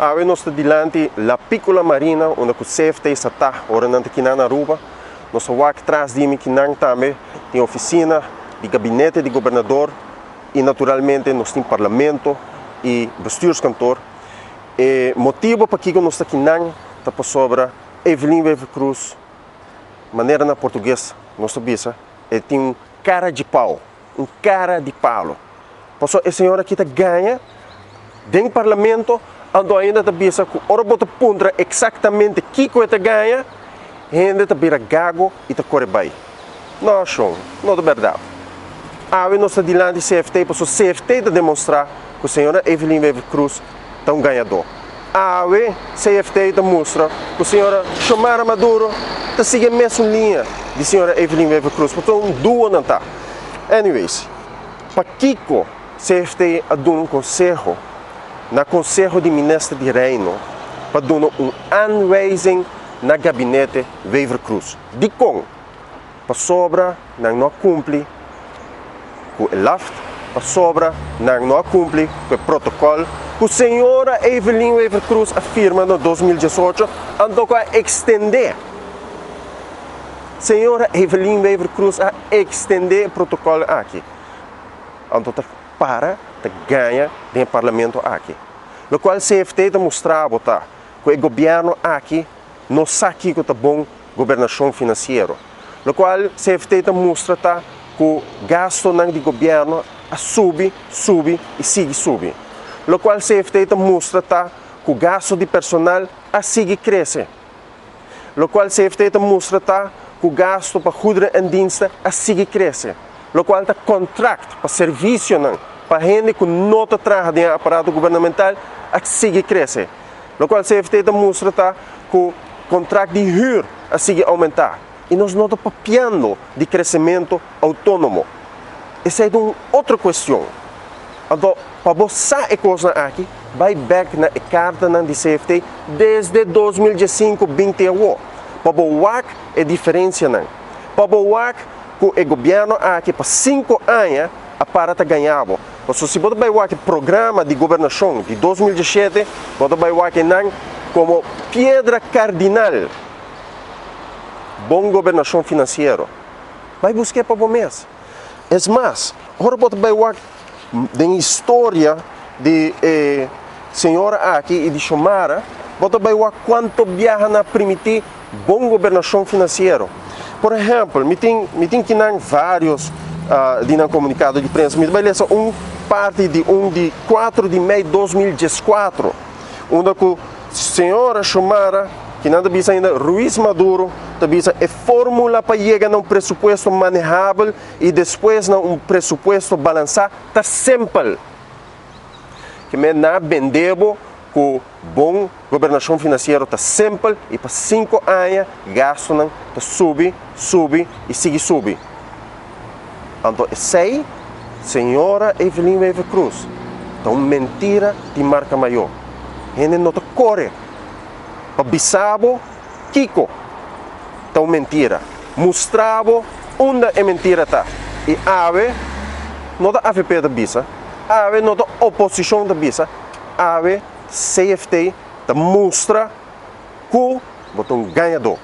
Ave nós está diante la piccola marina, onde o CFT está, ora não aqui na Aruba. Nós vamos atrás de mim que não também tem oficina de gabinete de governador e naturalmente nós temos parlamento e bestuurskantoor. E motivo para que nós aqui não está sobre Evelyn Wever Cruz, maneira na português, nós sabemos, ele tem cara de pau, cara de palo. Passou a senhora aqui ganha dentro do parlamento. Ando ainda está bisa que ora bota puntra exatamente que coisa ganha, ainda está vira gago e está corre bem. Não, chão, não é verdade. Ave nós está diante do CFT, para o CFT está demonstrar que a senhora Evelyn Wever Cruz é um ganhador. Ave CFT está mostra que a senhora Xiomara Maduro está seguindo a mesma linha de senhora Evelyn Wever Cruz, porque um duo não está. Anyways, para Kiko CFT a dar um conselho na Conselho de Ministros de Reino para dar um unraising na gabinete Wever Cruz. De com, para sobra, não cumpre com o LAFT, para sobra, não cumpre com o protocolo que a senhora Evelyn Wever Cruz afirma no 2018, andou a extender. Senhora Evelyn Wever Cruz a extender o protocolo aqui. Andou para ganhar do parlamento aqui. No qual o CFT está mostrando que o governo aqui não sabe que está bom governação financeira. No qual o CFT está mostrando que o gasto do governo sube e sigue subir. No qual o CFT está mostrando que o gasto de personal sigue crescer. No qual o CFT está mostrando que o gasto para cuidar em diensta sigue crescer. No qual está contrato para serviço para gente que não trabalha no aparato governamental sigue crescer. No qual o CFT está mostrando que o contrato de HUR sigue aumentar. E nós não estamos papiando de crescimento autônomo. Essa é uma outra questão. Então, para você a coisa aqui, vai back na carta do CFT desde 2005-2021. Para você é diferença não. Para você que o governo aqui para 5 anos para ganhar. Então, se você vai ver o programa de governação de 2017, você vai ver como pedra cardinal boa governação financeira. Vai buscar para você. É mais, agora você vai ver a história de senhora aqui e de Xiomara, você vai ver quanto viaja na permitir boa governação financeira. Por exemplo, me tem que dar vários de comunicado de imprensa, me vai ler só parte de 4 de maio de 2014, onde a senhora Xiomara, que nada bisa ainda Ruiz Maduro, bisa é fórmula para chegar a um pressuposto manejável e depois a um pressuposto balançado, está sempre. Que me na vendebo que bom governação financeira está sempre e para 5 anos gasto não está sube e sigue subir. Então, sei, senhora Evelyn Wever Cruz, é uma mentira de marca maior. Ele não está corre. Para bisabo, Kiko, é uma mentira. Mostravo onde é mentira está. E ave, não da AVP da bisa, ave não da oposição da bisa, ave CFT da mostra que é um ganhador.